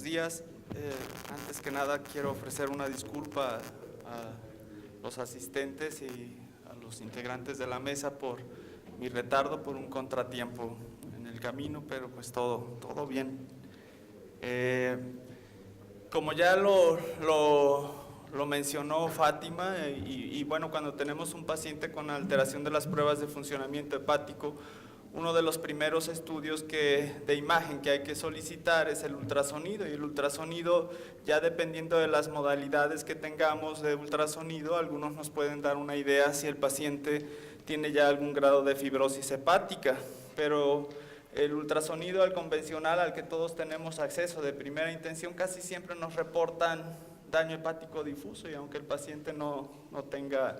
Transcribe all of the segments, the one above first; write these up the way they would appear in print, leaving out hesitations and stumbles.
buenos días. Antes que nada quiero ofrecer una disculpa a los asistentes y a los integrantes de la mesa por mi retardo, por un contratiempo en el camino, pero pues todo bien. Como ya lo mencionó Fátima, y bueno, cuando tenemos un paciente con alteración de las pruebas de funcionamiento hepático, uno de los primeros estudios de imagen que hay que solicitar es el ultrasonido, y el ultrasonido, ya dependiendo de las modalidades que tengamos de ultrasonido, algunos nos pueden dar una idea si el paciente tiene ya algún grado de fibrosis hepática, pero el ultrasonido al convencional, al que todos tenemos acceso de primera intención, casi siempre nos reportan daño hepático difuso, y aunque el paciente no tenga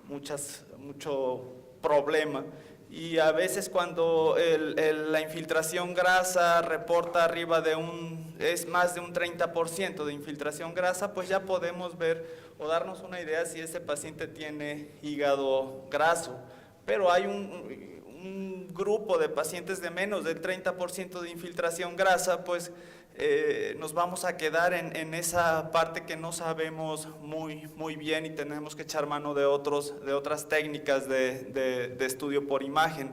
mucho problema, y a veces cuando la infiltración grasa reporta arriba es más de un 30% de infiltración grasa, pues ya podemos ver o darnos una idea si ese paciente tiene hígado graso. Pero hay un grupo de pacientes de menos del 30% de infiltración grasa, pues nos vamos a quedar en esa parte que no sabemos muy bien, y tenemos que echar mano de otras técnicas de estudio por imagen.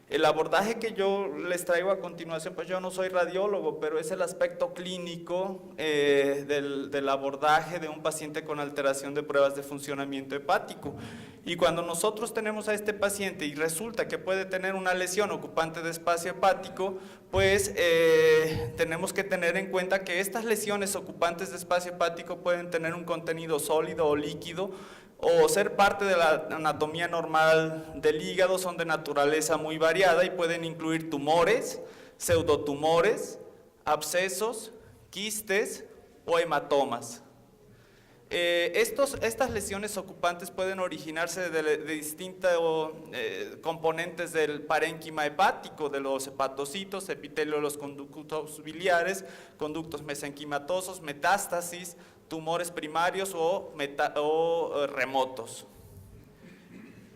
El abordaje que yo les traigo a continuación, pues yo no soy radiólogo, pero es el aspecto clínico del abordaje de un paciente con alteración de pruebas de funcionamiento hepático. Y cuando nosotros tenemos a este paciente y resulta que puede tener una lesión ocupante de espacio hepático, pues tenemos que tener en cuenta que estas lesiones ocupantes de espacio hepático pueden tener un contenido sólido o líquido, o ser parte de la anatomía normal del hígado, son de naturaleza muy variada y pueden incluir tumores, pseudotumores, abscesos, quistes o hematomas. Estas lesiones ocupantes pueden originarse de distintos componentes del parénquima hepático, de los hepatocitos, epitelio de los conductos biliares, conductos mesenquimatosos, metástasis, tumores primarios o remotos.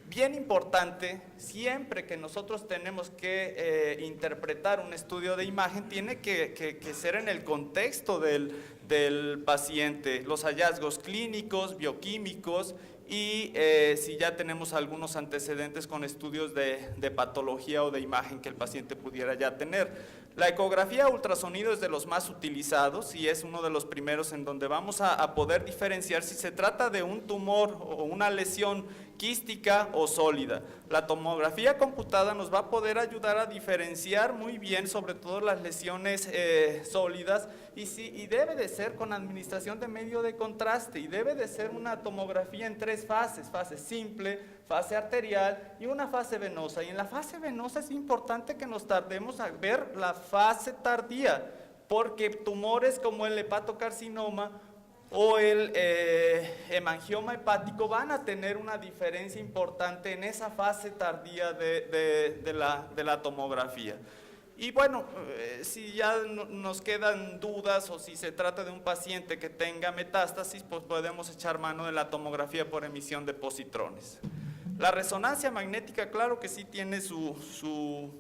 Bien importante, siempre que nosotros tenemos que interpretar un estudio de imagen, tiene que ser en el contexto del paciente, los hallazgos clínicos, bioquímicos, y si ya tenemos algunos antecedentes con estudios de patología o de imagen que el paciente pudiera ya tener. La ecografía ultrasonido es de los más utilizados y es uno de los primeros en donde vamos a poder diferenciar si se trata de un tumor o una lesión quística o sólida. La tomografía computada nos va a poder ayudar a diferenciar muy bien, sobre todo las lesiones sólidas, y debe de ser con administración de medio de contraste, y debe de ser una tomografía en 3 fases: fase simple, fase arterial y una fase venosa. Y en la fase venosa es importante que nos tardemos a ver la fase tardía, porque tumores como el hepatocarcinoma o el hemangioma hepático van a tener una diferencia importante en esa fase tardía de la tomografía. Y bueno, si ya nos quedan dudas o si se trata de un paciente que tenga metástasis, pues podemos echar mano de la tomografía por emisión de positrones. La resonancia magnética, claro que sí tiene su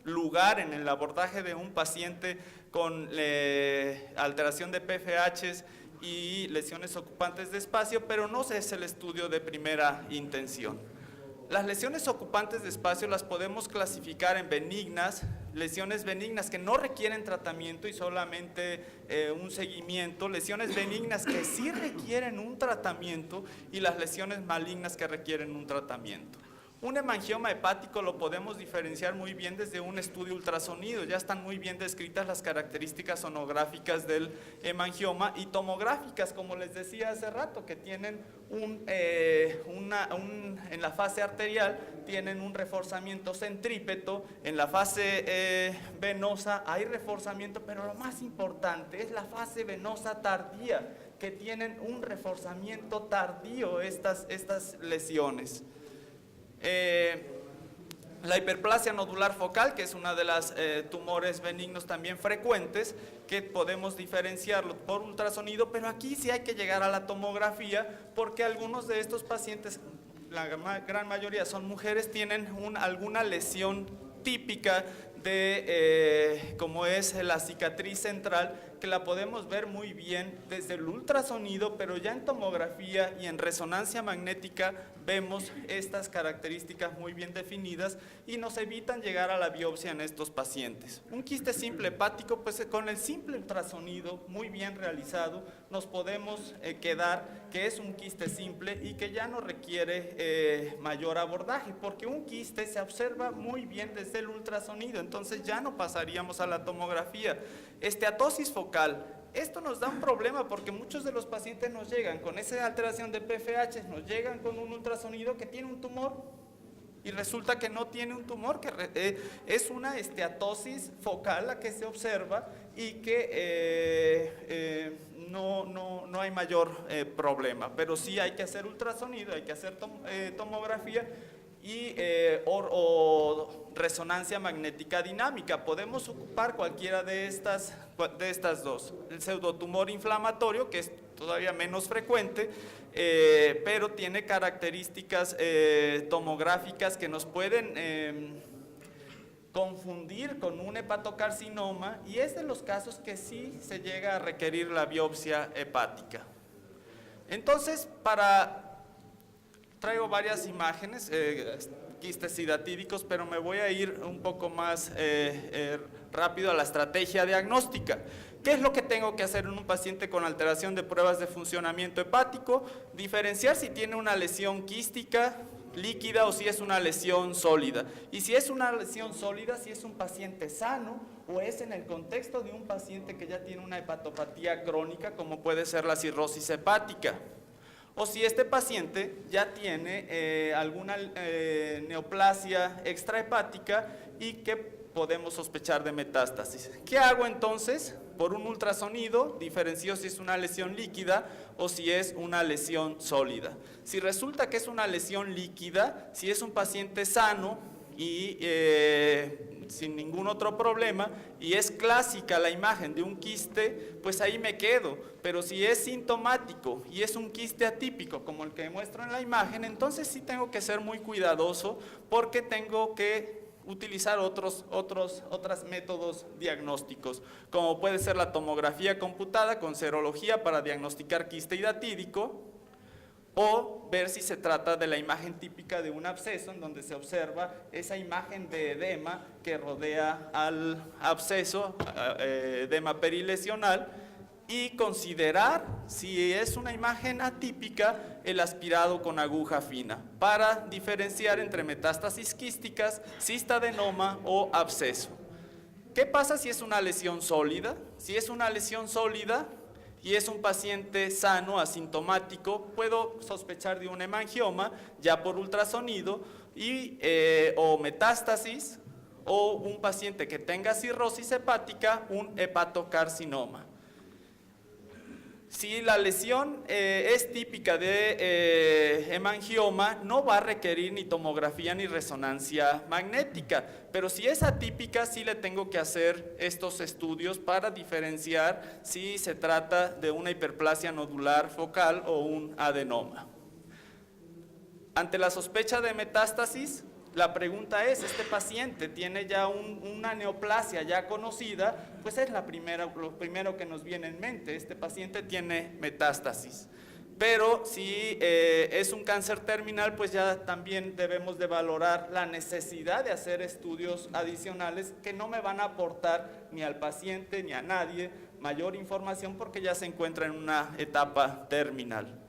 lugar en el abordaje de un paciente con alteración de PFHs y lesiones ocupantes de espacio, pero no es el estudio de primera intención. Las lesiones ocupantes de espacio las podemos clasificar en benignas, lesiones benignas que no requieren tratamiento y solamente un seguimiento, lesiones benignas que sí requieren un tratamiento, y las lesiones malignas que requieren un tratamiento. Un hemangioma hepático lo podemos diferenciar muy bien desde un estudio ultrasonido, ya están muy bien descritas las características sonográficas del hemangioma, y tomográficas, como les decía hace rato, que tienen en la fase arterial tienen un reforzamiento centrípeto, en la fase venosa hay reforzamiento, pero lo más importante es la fase venosa tardía, que tienen un reforzamiento tardío estas lesiones. La hiperplasia nodular focal, que es una de las tumores benignos también frecuentes, que podemos diferenciarlo por ultrasonido, pero aquí sí hay que llegar a la tomografía, porque algunos de estos pacientes, la gran mayoría son mujeres, tienen alguna lesión típica de como es la cicatriz central, que la podemos ver muy bien desde el ultrasonido, pero ya en tomografía y en resonancia magnética vemos estas características muy bien definidas y nos evitan llegar a la biopsia en estos pacientes. Un quiste simple hepático, pues con el simple ultrasonido muy bien realizado nos podemos quedar que es un quiste simple y que ya no requiere mayor abordaje, porque un quiste se observa muy bien desde el ultrasonido, entonces ya no pasaríamos a la tomografía. Esteatosis focal, esto nos da un problema porque muchos de los pacientes nos llegan con esa alteración de PFH, nos llegan con un ultrasonido que tiene un tumor y resulta que no tiene un tumor, que es una esteatosis focal la que se observa y que no hay mayor problema, pero sí hay que hacer ultrasonido, hay que hacer tomografía y o resonancia magnética dinámica. Podemos ocupar cualquiera de estas dos. El pseudotumor inflamatorio, que es todavía menos frecuente, pero tiene características tomográficas que nos pueden confundir con un hepatocarcinoma, y es de los casos que sí se llega a requerir la biopsia hepática. Entonces, traigo varias imágenes, quistes hidatídicos, pero me voy a ir un poco más rápido a la estrategia diagnóstica. ¿Qué es lo que tengo que hacer en un paciente con alteración de pruebas de funcionamiento hepático? Diferenciar si tiene una lesión quística, líquida, o si es una lesión sólida. Y si es una lesión sólida, si es un paciente sano o es en el contexto de un paciente que ya tiene una hepatopatía crónica, como puede ser la cirrosis hepática. O si este paciente ya tiene alguna neoplasia extrahepática y que podemos sospechar de metástasis. ¿Qué hago entonces? Por un ultrasonido diferencio si es una lesión líquida o si es una lesión sólida. Si resulta que es una lesión líquida, si es un paciente sano y sin ningún otro problema, y es clásica la imagen de un quiste, pues ahí me quedo. Pero si es sintomático y es un quiste atípico, como el que muestro en la imagen, entonces sí tengo que ser muy cuidadoso, porque tengo que utilizar otros métodos diagnósticos, como puede ser la tomografía computada con serología para diagnosticar quiste hidatídico, o ver si se trata de la imagen típica de un absceso, en donde se observa esa imagen de edema que rodea al absceso, edema perilesional, y considerar si es una imagen atípica el aspirado con aguja fina, para diferenciar entre metástasis quísticas, cistadenoma o absceso. ¿Qué pasa si es una lesión sólida? Si es una lesión sólida y es un paciente sano, asintomático, puedo sospechar de un hemangioma ya por ultrasonido o metástasis, o un paciente que tenga cirrosis hepática, un hepatocarcinoma. Si la lesión es típica de hemangioma, no va a requerir ni tomografía ni resonancia magnética, pero si es atípica, sí le tengo que hacer estos estudios para diferenciar si se trata de una hiperplasia nodular focal o un adenoma. Ante la sospecha de metástasis, la pregunta es, ¿este paciente tiene ya una neoplasia ya conocida? Pues es lo primero que nos viene en mente, este paciente tiene metástasis. Pero si es un cáncer terminal, pues ya también debemos de valorar la necesidad de hacer estudios adicionales que no me van a aportar ni al paciente ni a nadie mayor información, porque ya se encuentra en una etapa terminal.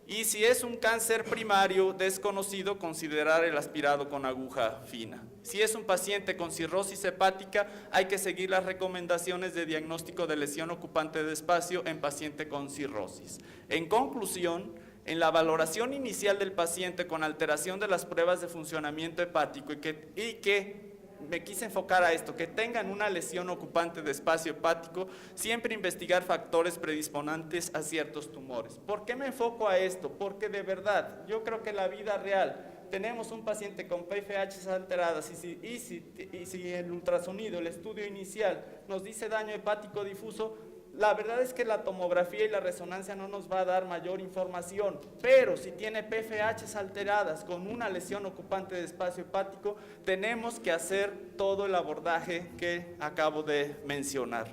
Y si es un cáncer primario desconocido, considerar el aspirado con aguja fina. Si es un paciente con cirrosis hepática, hay que seguir las recomendaciones de diagnóstico de lesión ocupante de espacio en paciente con cirrosis. En conclusión, en la valoración inicial del paciente con alteración de las pruebas de funcionamiento hepático y que me quise enfocar a esto, que tengan una lesión ocupante de espacio hepático, siempre investigar factores predisponentes a ciertos tumores. ¿Por qué me enfoco a esto? Porque de verdad, yo creo que en la vida real tenemos un paciente con PFH alteradas y si el ultrasonido, el estudio inicial nos dice daño hepático difuso, la verdad es que la tomografía y la resonancia no nos va a dar mayor información, pero si tiene PFHs alteradas con una lesión ocupante de espacio hepático, tenemos que hacer todo el abordaje que acabo de mencionar.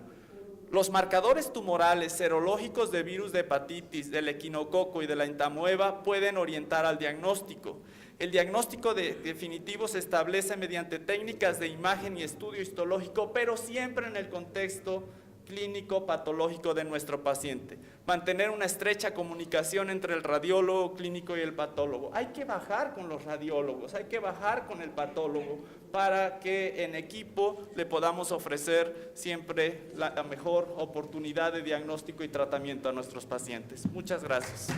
Los marcadores tumorales serológicos de virus de hepatitis, del equinococo y de la entamoeba pueden orientar al diagnóstico. El diagnóstico definitivo se establece mediante técnicas de imagen y estudio histológico, pero siempre en el contexto clínico patológico de nuestro paciente. Mantener una estrecha comunicación entre el radiólogo clínico y el patólogo. Hay que bajar con los radiólogos, hay que bajar con el patólogo para que en equipo le podamos ofrecer siempre la mejor oportunidad de diagnóstico y tratamiento a nuestros pacientes. Muchas gracias.